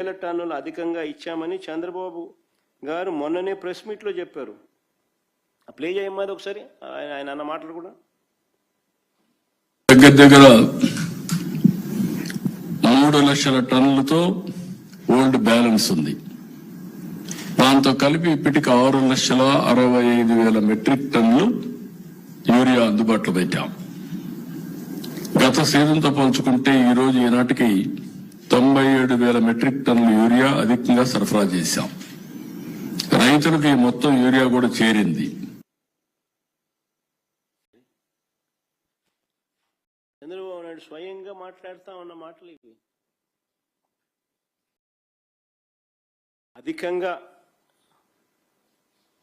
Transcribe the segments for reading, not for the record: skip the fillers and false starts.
వేల టన్నులు అధికంగా ఇచ్చామని చంద్రబాబు గారు మొన్ననే ప్రెస్ మీట్లో చెప్పారు. ప్లే చేయమ్మది ఒకసారి ఆయన అన్న మాటలు కూడా. దగ్గర దగ్గర 3 లక్షల టన్నులతో ఓల్డ్ బ్యాలెన్స్ ఉంది. దాంతో కలిపి ఇప్పటికి 6,65,000 మెట్రిక్ టన్నులు యూరియా అందుబాటులో పెట్టాం. గత సీజన్తో పోల్చుకుంటే ఈ రోజు ఈనాటికి 97,000 మెట్రిక్ టన్నులు యూరియా అధికంగా సరఫరా చేశాం. రైతులకు మొత్తం యూరియా కూడా చేరింది. చంద్రబాబు నాయుడు స్వయంగా మాట్లాడుతూ ఉన్న మాటలు ఇవి. అధికంగా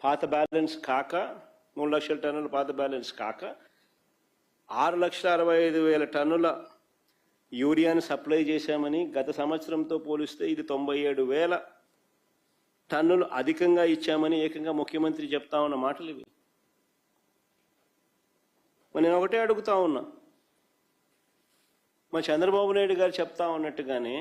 పాత బ్యాలెన్స్ కాక 3 లక్షల టన్నుల పాత బ్యాలెన్స్ కాక 6,65,000 టన్నుల యూరియాను సప్లై చేశామని, గత సంవత్సరంతో పోలిస్తే ఇది 97,000 టన్నులు అధికంగా ఇచ్చామని ఏకంగా ముఖ్యమంత్రి చెప్తా ఉన్న మాటలు ఇవి. నేను ఒకటే అడుగుతా ఉన్నా, మా చంద్రబాబు నాయుడు గారు చెప్తా ఉన్నట్టుగానే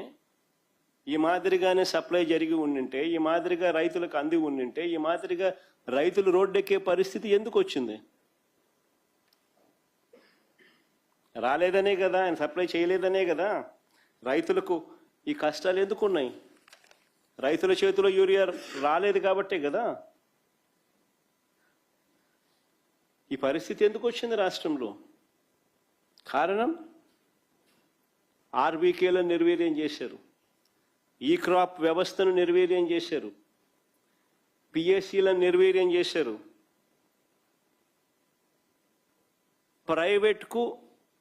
ఈ మాదిరిగానే సప్లై జరిగి ఉండింటే, ఈ మాదిరిగా రైతులకు అంది ఉండింటే, ఈ మాదిరిగా రైతులు రోడ్డెక్కే పరిస్థితి ఎందుకు వచ్చింది? రాలేదనే కదా, ఆయన సప్లై చేయలేదనే కదా రైతులకు ఈ కష్టాలు ఎందుకు ఉన్నాయి? రైతుల చేతిలో యూరియా రాలేదు కాబట్టే కదా ఈ పరిస్థితి ఎందుకు వచ్చింది రాష్ట్రంలో. కారణం ఆర్బీకేలను నిర్వీర్యం చేశారు, ఈ క్రాప్ వ్యవస్థను నిర్వీర్యం చేశారు, పిఎస్సీలను నిర్వీర్యం చేశారు, ప్రైవేట్కు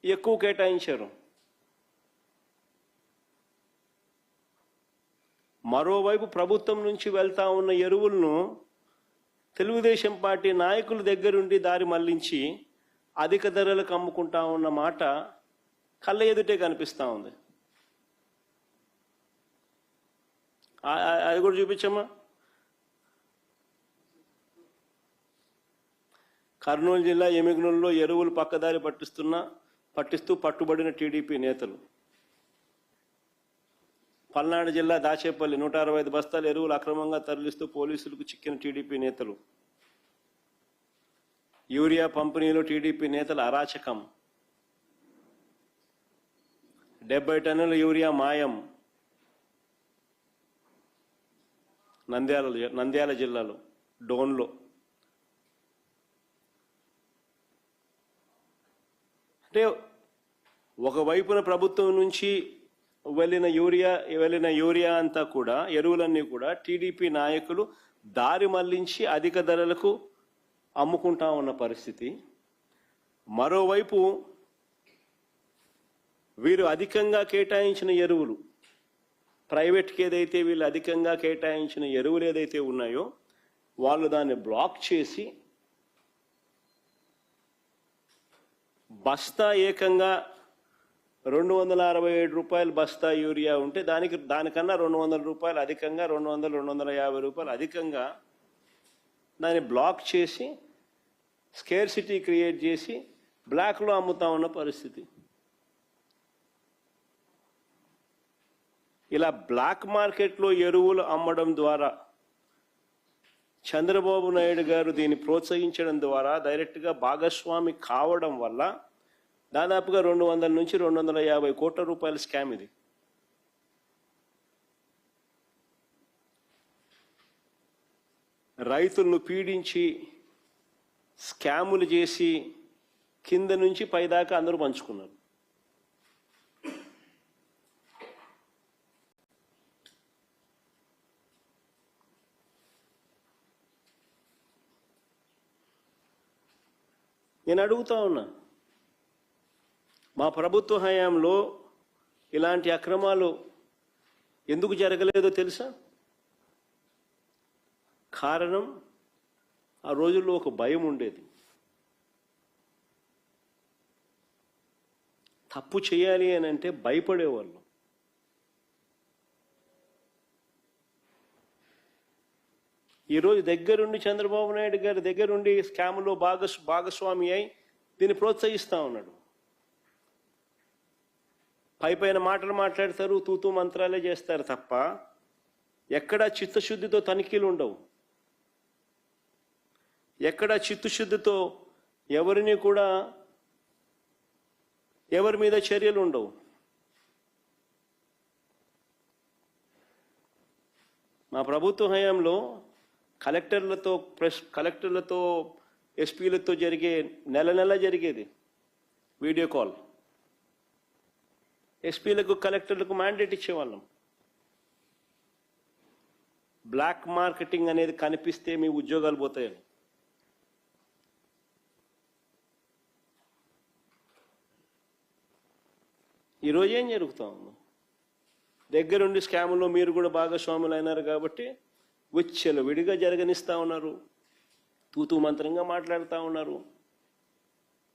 ఎక్కువ కేటాయించారు. మరోవైపు ప్రభుత్వం నుంచి వెళ్తా ఉన్న ఎరువులను తెలుగుదేశం పార్టీ నాయకుల దగ్గరుండి దారి మళ్లించి అధిక ధరలకు అమ్ముకుంటా ఉన్న మాట కళ్ళ ఎదుటే కనిపిస్తూ ఉంది. అది కూడా చూపించమ్మా. కర్నూలు జిల్లా ఎమిగనూరులో ఎరువులు పక్కదారి పట్టిస్తూ పట్టుబడిన టీడీపీ నేతలు. పల్నాడు జిల్లా దాచేపల్లి 165 బస్తాల ఎరువులు అక్రమంగా తరలిస్తూ పోలీసులకు చిక్కిన టీడీపీ నేతలు. యూరియా పంపిణీలో టీడీపీ నేతల అరాచకం. 70 టన్నుల యూరియా మాయం. నంద్యాల జిల్లాలో డోన్లో. అంటే ఒకవైపున ప్రభుత్వం నుంచి వెళ్ళిన యూరియా అంతా కూడా, ఎరువులన్నీ కూడా టీడీపీ నాయకులు దారి మళ్లించి అధిక ధరలకు అమ్ముకుంటా ఉన్న పరిస్థితి. మరోవైపు వీరు అధికంగా కేటాయించిన ఎరువులు, ప్రైవేట్కి ఏదైతే వీళ్ళు అధికంగా కేటాయించిన ఎరువులు ఏదైతే ఉన్నాయో వాళ్ళు దాన్ని బ్లాక్ చేసి బస్తా ఏకంగా 267 రూపాయలు బస్తా యూరియా ఉంటే దానికన్నా 200 రూపాయలు అధికంగా, 250 రూపాయలు అధికంగా దాన్ని బ్లాక్ చేసి స్కేర్సిటీ క్రియేట్ చేసి బ్లాక్లో అమ్ముతా ఉన్న పరిస్థితి. ఇలా బ్లాక్ మార్కెట్లో ఎరువులు అమ్మడం ద్వారా చంద్రబాబు నాయుడు గారు దీన్ని ప్రోత్సహించడం ద్వారా డైరెక్ట్గా భాగస్వామి కావడం వల్ల దాదాపుగా 200 నుంచి 250 కోట్ల రూపాయల స్కామ్ ఇది. రైతులను పీడించి స్కాములు చేసి కింద నుంచి పైదాకా అందరూ పంచుకున్నారు. నేను అడుగుతా ఉన్నా, మా ప్రభుత్వ హయాంలో ఇలాంటి అక్రమాలు ఎందుకు జరగలేదో తెలుసా? కారణం ఆ రోజుల్లో ఒక భయం ఉండేది. తప్పు చేయాలి అని అంటే భయపడేవాళ్ళు. ఈరోజు దగ్గరుండి చంద్రబాబు నాయుడు గారి దగ్గరుండి స్కామ్లో భాగస్వామి అయి దీన్ని ప్రోత్సహిస్తూ ఉన్నాడు. పైపైన మాటలు మాట్లాడతారు, తూతూ మంత్రాలే చేస్తారు తప్ప ఎక్కడా చిత్తశుద్ధితో తనిఖీలు ఉండవు, ఎక్కడా చిత్తశుద్ధితో ఎవరిని కూడా ఎవరి మీద చర్యలు ఉండవు. మా ప్రభుత్వ హయాంలో కలెక్టర్లతో ఎస్పీలతో జరిగే నెల జరిగేది వీడియో కాల్. ఎస్పీలకు కలెక్టర్లకు మ్యాండేట్ ఇచ్చేవాళ్ళం. బ్లాక్ మార్కెటింగ్ అనేది కనిపిస్తే మీ ఉద్యోగాలు పోతాయని. ఈరోజు ఏం జరుగుతా ఉంది? దగ్గరుండి స్కాములో మీరు కూడా భాగస్వాములు అయినారు కాబట్టి విచ్చలు విడిగా జరగనిస్తూ ఉన్నారు, తూతూ మంత్రంగా మాట్లాడుతూ ఉన్నారు.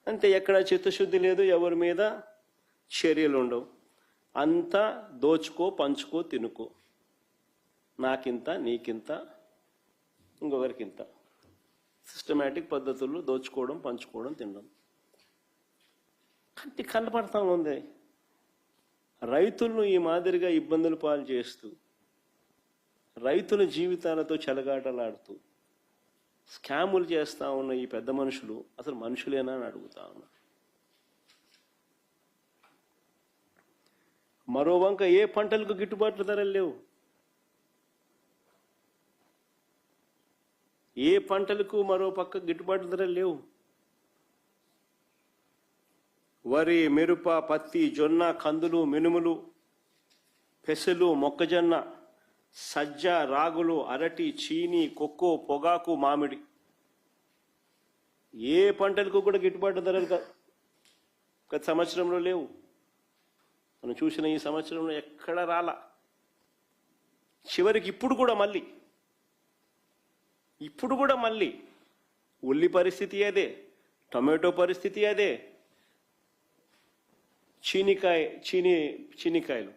అంతే, ఎక్కడ చిత్తశుద్ధి లేదు, ఎవరి మీద చర్యలు ఉండవు. అంతా దోచుకో, పంచుకో, తినుకో, నాకింత, నీకింత, ఇంకొకరికింత. సిస్టమేటిక్ పద్ధతుల్లో దోచుకోవడం, పంచుకోవడం, తినడం కంటి కనపడతా ఉంది. రైతులను ఈ మాదిరిగా ఇబ్బందులు పాలు చేస్తూ, రైతుల జీవితాలతో చెలగాటలాడుతూ స్కాములు చేస్తూ ఉన్న ఈ పెద్ద మనుషులు అసలు మనుషులేనా అని అడుగుతా ఉన్నా. మరో వంక ఏ పంటలకు గిట్టుబాటు ధరలు లేవు, ఏ పంటలకు మరో పక్క గిట్టుబాటు ధరలు లేవు. వరి, మిరప, పత్తి, జొన్న, కందులు, మినుములు, పెసలు, మొక్కజొన్న, సజ్జ, రాగులు, అరటి, చీని, కొక్కో, పొగాకు, మామిడి, ఏ పంటలకు కూడా గిట్టుబాటు ధరలు గత సంవత్సరంలో లేవు. మనం చూసిన ఈ సంవత్సరంలో ఎక్కడ రాలా. చివరికి ఇప్పుడు కూడా మళ్ళీ ఉల్లి పరిస్థితి అదే, టొమాటో పరిస్థితి అదే, చీనికాయలు